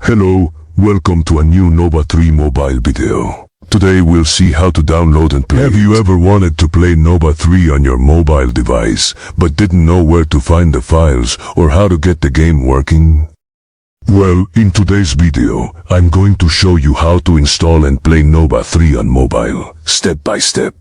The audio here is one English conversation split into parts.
Hello, welcome to a new N.O.V.A 3 mobile video. Today we'll see how to download and play. Have you ever wanted to play N.O.V.A 3 on your mobile device, but didn't know where to find the files or how to get the game working? Well, in today's video, I'm going to show you how to install and play N.O.V.A 3 on mobile, step by step.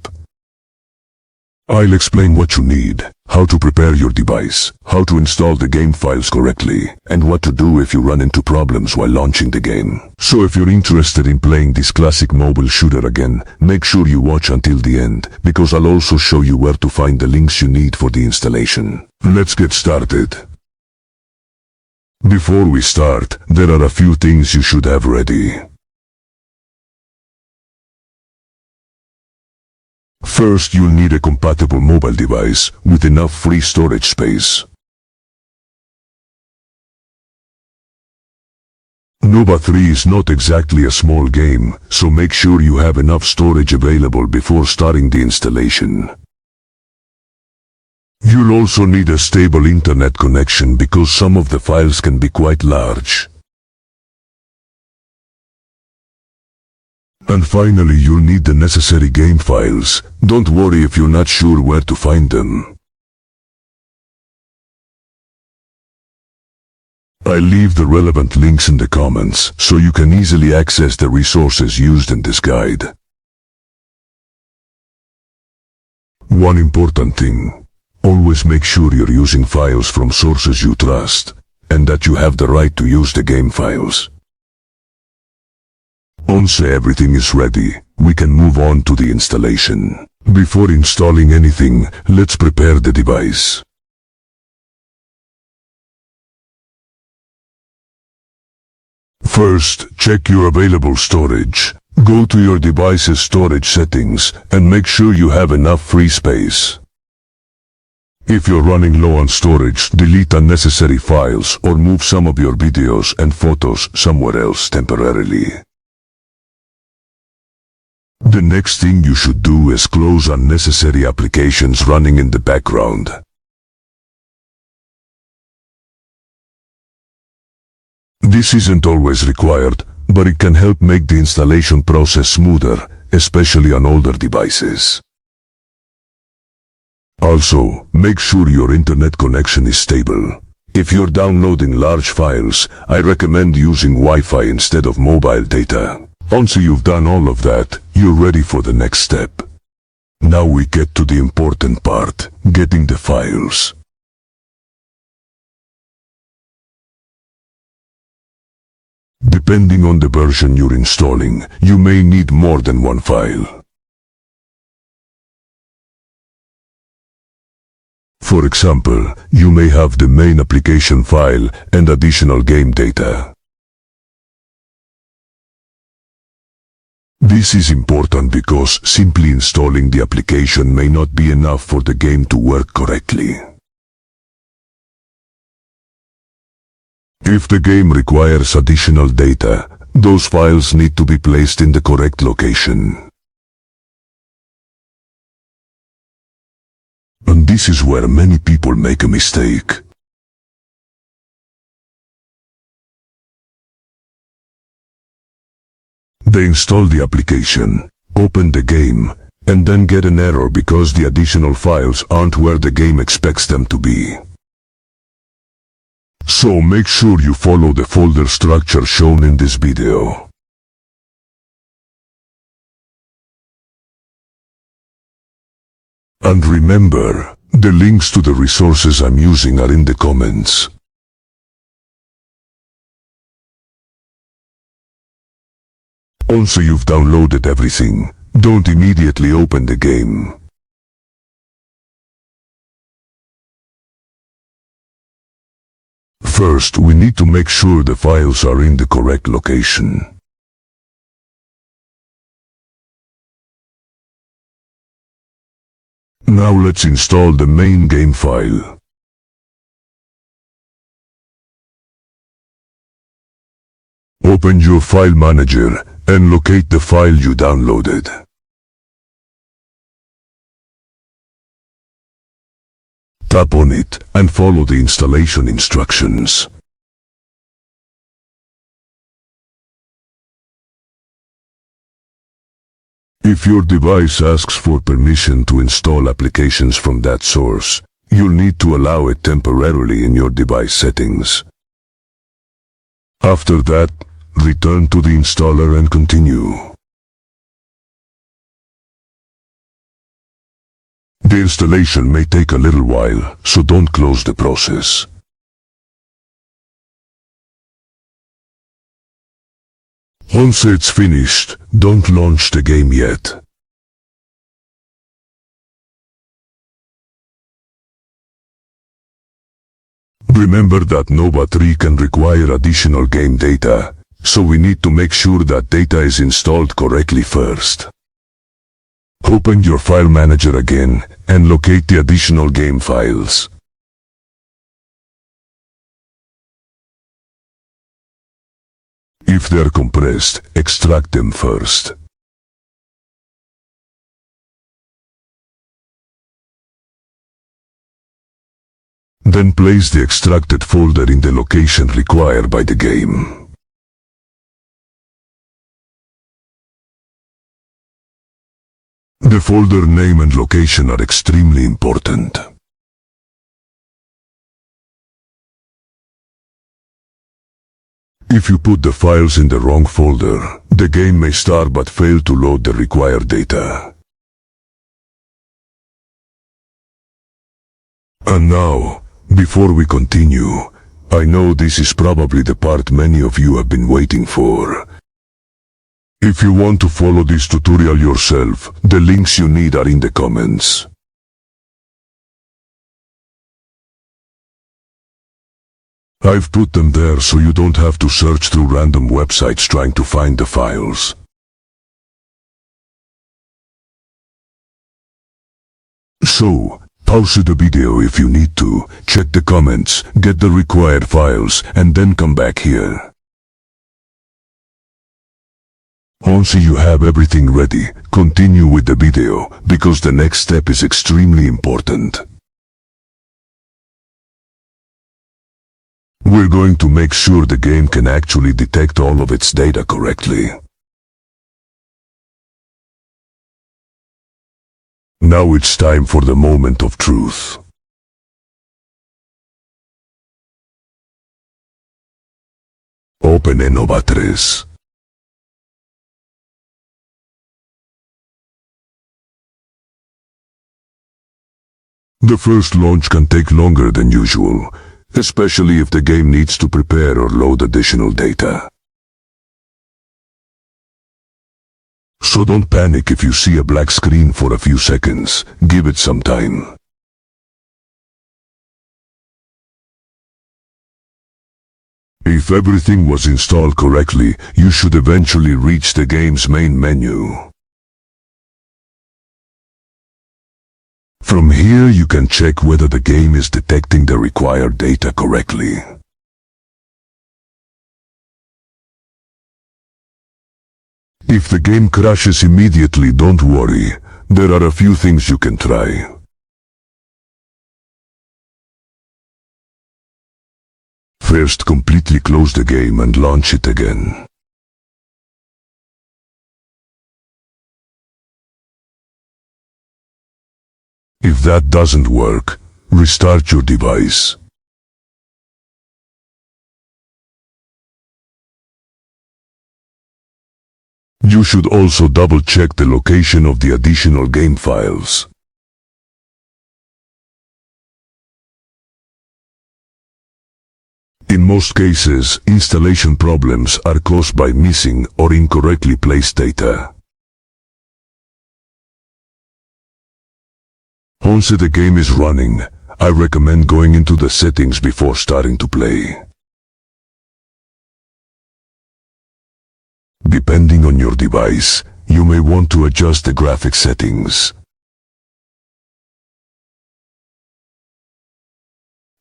I'll explain what you need, how to prepare your device, how to install the game files correctly, and what to do if you run into problems while launching the game. So if you're interested in playing this classic mobile shooter again, make sure you watch until the end, because I'll also show you where to find the links you need for the installation. Let's get started. Before we start, there are a few things you should have ready. First, you'll need a compatible mobile device with enough free storage space. N.O.V.A 3 is not exactly a small game, so make sure you have enough storage available before starting the installation. You'll also need a stable internet connection because some of the files can be quite large. And finally, you'll need the necessary game files. Don't worry if you're not sure where to find them. I'll leave the relevant links in the comments so you can easily access the resources used in this guide. One important thing. Always make sure you're using files from sources you trust, and that you have the right to use the game files. Once everything is ready, we can move on to the installation. Before installing anything, let's prepare the device. First, check your available storage. Go to your device's storage settings and make sure you have enough free space. If you're running low on storage, delete unnecessary files or move some of your videos and photos somewhere else temporarily. The next thing you should do is close unnecessary applications running in the background. This isn't always required, but it can help make the installation process smoother, especially on older devices. Also, make sure your internet connection is stable. If you're downloading large files, I recommend using Wi-Fi instead of mobile data. Once you've done all of that, you're ready for the next step. Now we get to the important part, getting the files. Depending on the version you're installing, you may need more than one file. For example, you may have the main application file and additional game data. This is important because simply installing the application may not be enough for the game to work correctly. If the game requires additional data, those files need to be placed in the correct location. And this is where many people make a mistake. They install the application, open the game, and then get an error because the additional files aren't where the game expects them to be. So make sure you follow the folder structure shown in this video. And remember, the links to the resources I'm using are in the comments. Also, you've downloaded everything, don't immediately open the game. First, we need to make sure the files are in the correct location. Now let's install the main game file. Open your file manager and locate the file you downloaded. Tap on it and follow the installation instructions. If your device asks for permission to install applications from that source, you'll need to allow it temporarily in your device settings. After that, return to the installer and continue. The installation may take a little while, so don't close the process. Once it's finished, don't launch the game yet. Remember that N.O.V.A 3 can require additional game data, so we need to make sure that data is installed correctly first. Open your file manager again and locate the additional game files. If they're compressed, extract them first. Then place the extracted folder in the location required by the game. The folder name and location are extremely important. If you put the files in the wrong folder, the game may start but fail to load the required data. And now, before we continue, I know this is probably the part many of you have been waiting for. If you want to follow this tutorial yourself, the links you need are in the comments. I've put them there so you don't have to search through random websites trying to find the files. So, pause the video if you need to, check the comments, get the required files, and then come back here. Once you have everything ready, continue with the video, because the next step is extremely important. We're going to make sure the game can actually detect all of its data correctly. Now it's time for the moment of truth. Open N.O.V.A 3. The first launch can take longer than usual, especially if the game needs to prepare or load additional data. So don't panic if you see a black screen for a few seconds, give it some time. If everything was installed correctly, you should eventually reach the game's main menu. From here you can check whether the game is detecting the required data correctly. If the game crashes immediately, don't worry. There are a few things you can try. First, completely close the game and launch it again. If that doesn't work, restart your device. You should also double-check the location of the additional game files. In most cases, installation problems are caused by missing or incorrectly placed data. Once the game is running, I recommend going into the settings before starting to play. Depending on your device, you may want to adjust the graphics settings.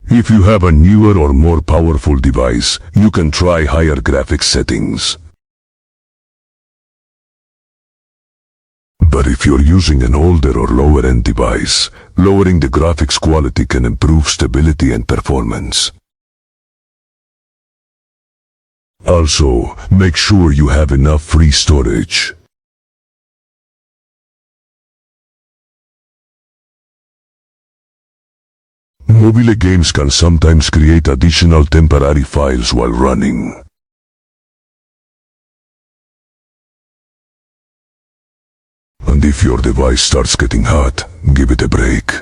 If you have a newer or more powerful device, you can try higher graphics settings. But if you're using an older or lower-end device, lowering the graphics quality can improve stability and performance. Also, make sure you have enough free storage. Mobile games can sometimes create additional temporary files while running. And if your device starts getting hot, give it a break.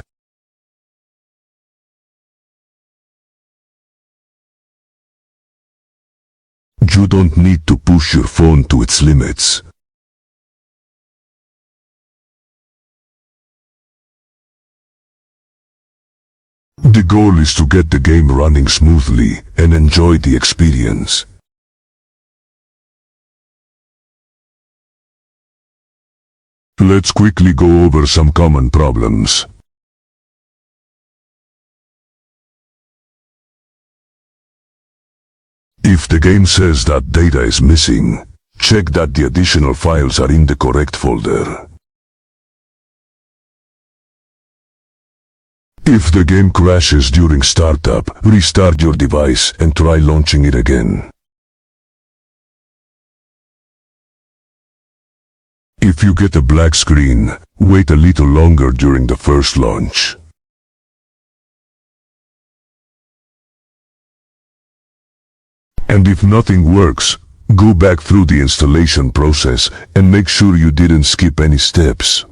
You don't need to push your phone to its limits. The goal is to get the game running smoothly and enjoy the experience. Let's quickly go over some common problems. If the game says that data is missing, check that the additional files are in the correct folder. If the game crashes during startup, restart your device and try launching it again. If you get a black screen, wait a little longer during the first launch. And if nothing works, go back through the installation process and make sure you didn't skip any steps.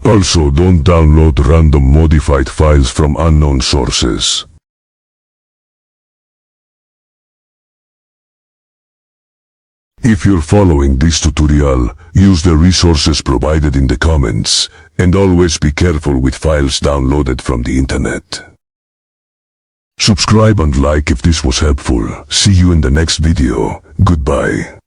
Also, don't download random modified files from unknown sources. If you're following this tutorial, use the resources provided in the comments, and always be careful with files downloaded from the internet. Subscribe and like if this was helpful. See you in the next video. Goodbye.